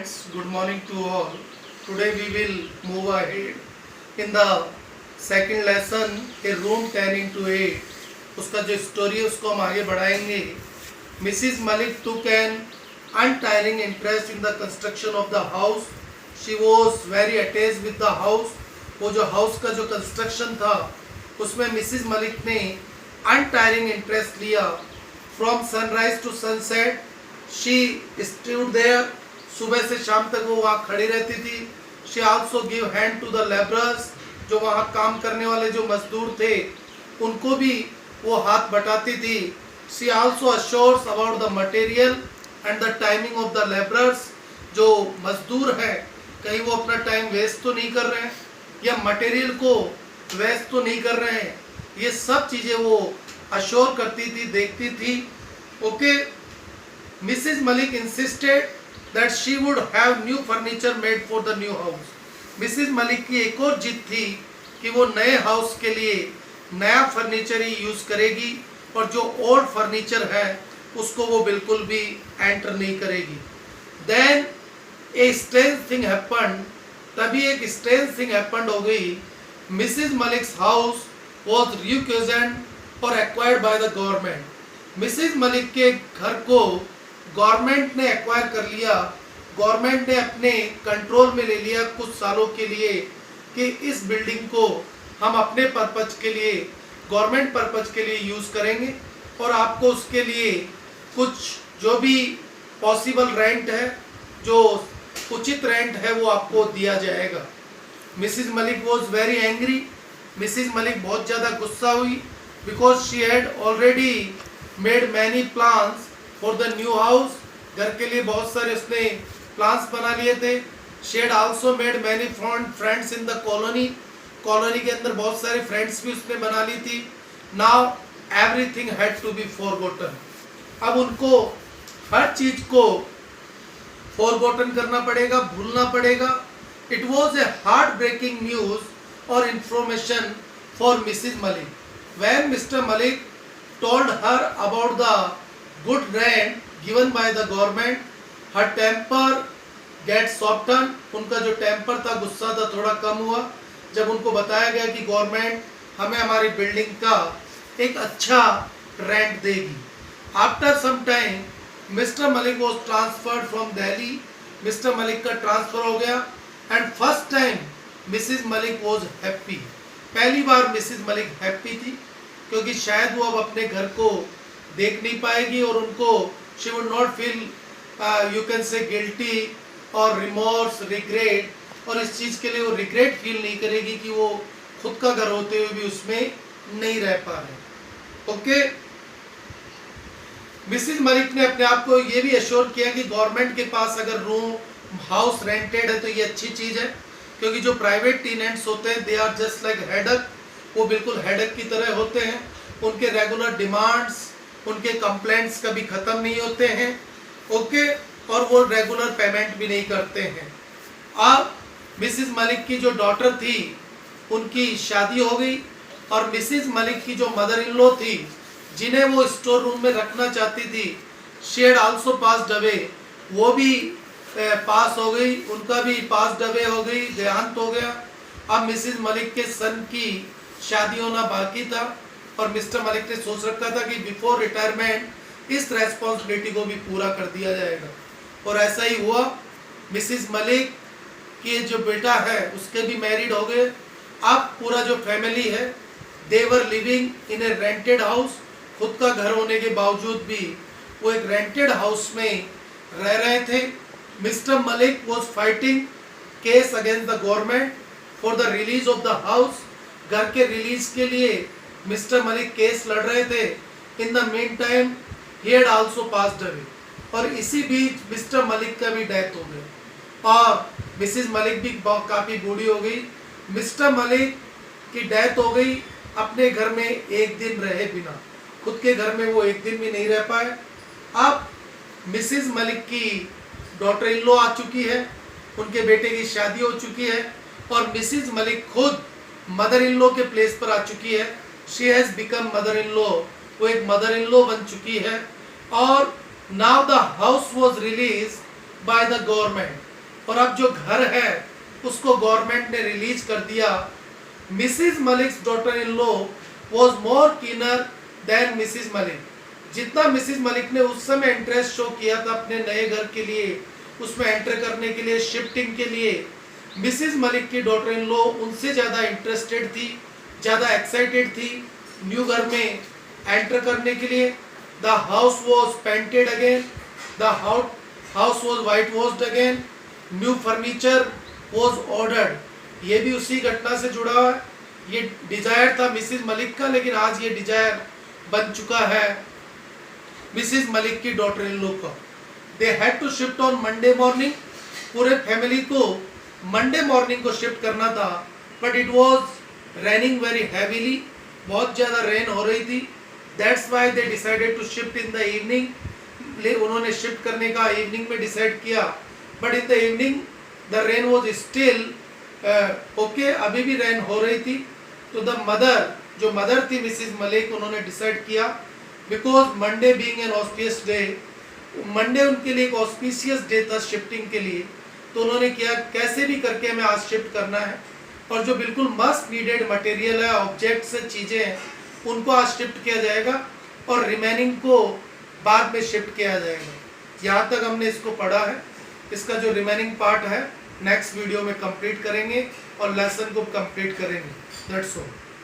friends, good morning to all. Today we will move ahead in the second lesson, a room 10 into 8. उसका जो story है उसको हम आगे बढ़ाएंगे. Mrs. Malik took an untiring interest in the construction of the house. She was very attached with the house. वो जो house का जो कंस्ट्रक्शन था उसमें मिसिज मलिक ने अनटायरिंग इंटरेस्ट लिया. From sunrise to sunset she stood there. सुबह से शाम तक वो वहाँ खड़ी रहती थी. She also give hand to the labourers. जो वहाँ काम करने वाले जो मजदूर थे उनको भी वो हाथ बटाती थी. She also assures about the material and the timing of the labourers. जो मजदूर हैं कहीं वो अपना टाइम वेस्ट तो नहीं कर रहे हैं या मटेरियल को वेस्ट तो नहीं कर रहे हैं. ये सब चीज़ें वो अश्योर करती थी, देखती थी. Okay. Mrs Malik insisted that she would have new furniture made for the new house. Mrs Malik की एक और जिद थी कि वो नए हाउस के लिए नया फर्नीचर ही यूज़ करेगी और जो ओल्ड फर्नीचर है उसको वो बिल्कुल भी एंटर नहीं करेगी. Then a strange thing happened. तभी एक स्ट्रेंज थिंग हैपेंड हो गई. Mrs Malik's house was requisitioned और acquired by the government. Mrs Malik के घर को गवर्नमेंट ने एक्वायर कर लिया. गवर्नमेंट ने अपने कंट्रोल में ले लिया कुछ सालों के लिए कि इस बिल्डिंग को हम अपने पर्पज के लिए, गवर्नमेंट पर्पज के लिए यूज़ करेंगे और आपको उसके लिए कुछ जो भी पॉसिबल रेंट है, जो उचित रेंट है वो आपको दिया जाएगा. Mrs Malik was very angry. Mrs Malik बहुत ज़्यादा गुस्सा हुई because she had already made many plans for the new house. घर के लिए बहुत सारे उसने प्लान्स बना लिए थे. She had also made many friends in the colony. Colony के अंदर बहुत सारे फ्रेंड्स भी उसने बना ली थी. Now everything had to be forgotten. अब उनको हर चीज़ को फॉरगॉटन करना पड़ेगा, भूलना पड़ेगा. It was a heart breaking news और information for Mrs Malik. When Mr Malik told her about the good rent given by the government, her temper get soften. उनका जो टेम्पर था, गुस्सा था, थोड़ा कम हुआ जब उनको बताया गया कि गवर्नमेंट हमें हमारी बिल्डिंग का एक अच्छा रेंट देगी. After some time Mister Malik was transferred from Delhi. Mister Malik का ट्रांसफ़र हो गया and first time Mrs Malik was happy. पहली बार मिसिज मलिक हैप्पी थी क्योंकि शायद वो अब अपने घर को देख नहीं पाएगी और उनको she would not feel you can say guilty और रिमोर्स, रिग्रेट. और इस चीज़ के लिए वो रिग्रेट फील नहीं करेगी कि वो खुद का घर होते हुए भी उसमें नहीं रह पा रहे. ओके. मिसिज मलिक ने अपने आप को ये भी एश्योर किया कि गवर्नमेंट के पास अगर रूम हाउस रेंटेड है तो ये अच्छी चीज़ है क्योंकि जो प्राइवेट टेनेंट्स होते हैं they are just like headache. वो बिल्कुल हेडक की तरह होते हैं. उनके रेगुलर डिमांड्स, उनके कंप्लेंट्स कभी ख़त्म नहीं होते हैं. ओके. और वो रेगुलर पेमेंट भी नहीं करते हैं. अब मिसिज मलिक की जो डॉटर थी उनकी शादी हो गई और मिसिज मलिक की जो मदर इन लॉ थी जिन्हें वो स्टोर रूम में रखना चाहती थी, she had also passed away. वो भी पास हो गई, उनका भी पास्ड अवे हो गई, देहांत हो गया. अब मिसिज मलिक के सन की शादी होना बाकी था और मिस्टर मलिक ने सोच रखा था कि बिफोर रिटायरमेंट इस रेस्पॉन्सिबिलिटी को भी पूरा कर दिया जाएगा और ऐसा ही हुआ. मिसिज मलिक के जो बेटा है उसके भी मैरिड हो गए. अब पूरा जो फैमिली है they were living in a rented house. खुद का घर होने के बावजूद भी वो एक रेंटेड हाउस में रह रहे थे. Mister Malik was fighting case against the government for the release of the house. घर के रिलीज के लिए मिस्टर मलिक केस लड़ रहे थे. In the mean time he had also passed away. और इसी बीच मिस्टर मलिक का भी डेथ हो गई और मिसिज मलिक भी काफ़ी बूढ़ी हो गई. मिस्टर मलिक की डेथ हो गई अपने घर में एक दिन रहे बिना. खुद के घर में वो एक दिन भी नहीं रह पाए. अब मिसिज मलिक की डॉटर इन लॉ आ चुकी है, उनके बेटे की शादी हो चुकी है और मिसिज मलिक खुद मदर इन लॉ के प्लेस पर आ चुकी है. She has become mother in law. वो एक मदर इन लॉ बन चुकी है और now the house was release by the government. और अब जो घर है उसको गवर्नमेंट ने रिलीज कर दिया। Mrs Malik's daughter in law was more keener than Mrs Malik. जितना मिसिज मलिक ने उस समय इंटरेस्ट शो किया था अपने नए घर के लिए, उसमें एंटर करने के लिए, शिफ्टिंग के लिए, मिसिज मलिक की डॉटर इन लॉ उनसे ज़्यादा इंटरेस्टेड थी, ज़्यादा एक्साइटेड थी न्यू घर में एंटर करने के लिए। The house was painted again, the house was white washed again, new furniture was ordered. ये भी उसी घटना से जुड़ा हुआ है। ये डिजायर था मिसिज मलिक का, लेकिन आज ये डिजायर बन चुका है मिसिज मलिक की डॉटर इन लॉ का। They had to shift on Monday morning. पूरे फैमिली को मंडे मॉर्निंग को शिफ्ट करना था, but it was raining very heavily. बहुत ज़्यादा रेन हो रही थी। That's why they decided to shift in the evening. उन्होंने शिफ्ट करने का इवनिंग में डिसाइड किया, but in the evening the rain was still okay, अभी भी रेन हो रही थी। तो द मदर, जो मदर थी मिसिज मलिक, उन्होंने डिसाइड किया, because Monday being an auspicious day, Monday उनके लिए एक ऑस्पिशियस डे था शिफ्टिंग के लिए, तो उन्होंने किया कैसे भी करके हमें आज शिफ्ट करना है, और जो बिल्कुल मस्ट नीडेड मटेरियल है, ऑब्जेक्ट्स है, चीज़ें हैं, उनको आज शिफ्ट किया जाएगा और रिमेनिंग को बाद में शिफ्ट किया जाएगा। यहाँ तक हमने इसको पढ़ा है। इसका जो रिमेनिंग पार्ट है नेक्स्ट वीडियो में कंप्लीट करेंगे और लेसन को कंप्लीट करेंगे। That's all.